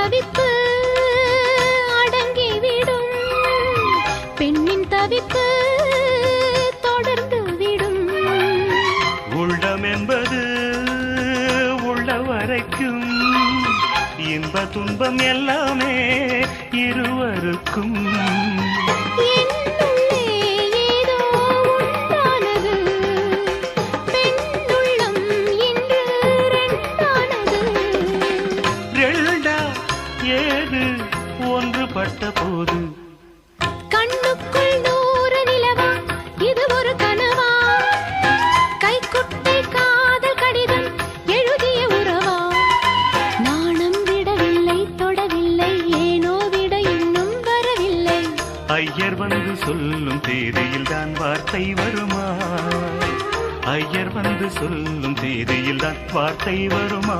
தவிப்பு அடங்கிவிடும், பெண்ணின் தவிப்பு தொடர்ந்து விடும். உள்ளம் என்பது உள்ள வரைக்கும் இன்ப துன்பம் எல்லாமே இருவருக்கும். ஏது ஒன்றுபட்ட போது கண்ணுக்குள் 100 நிலவா, இது ஒரு கனவா? கைக்குட்டை காதல் கடிதம் எழுதிய உறவா? நாணம் விடவில்லை, தொடவில்லை, ஏனோ விட இன்னும் வரவில்லை. ஐயர் வந்து சொல்லும் தேதியில் தான் வார்த்தை வருமா? ஐயர் வந்து சொல்லும் தேதியில் தான் வார்த்தை வருமா?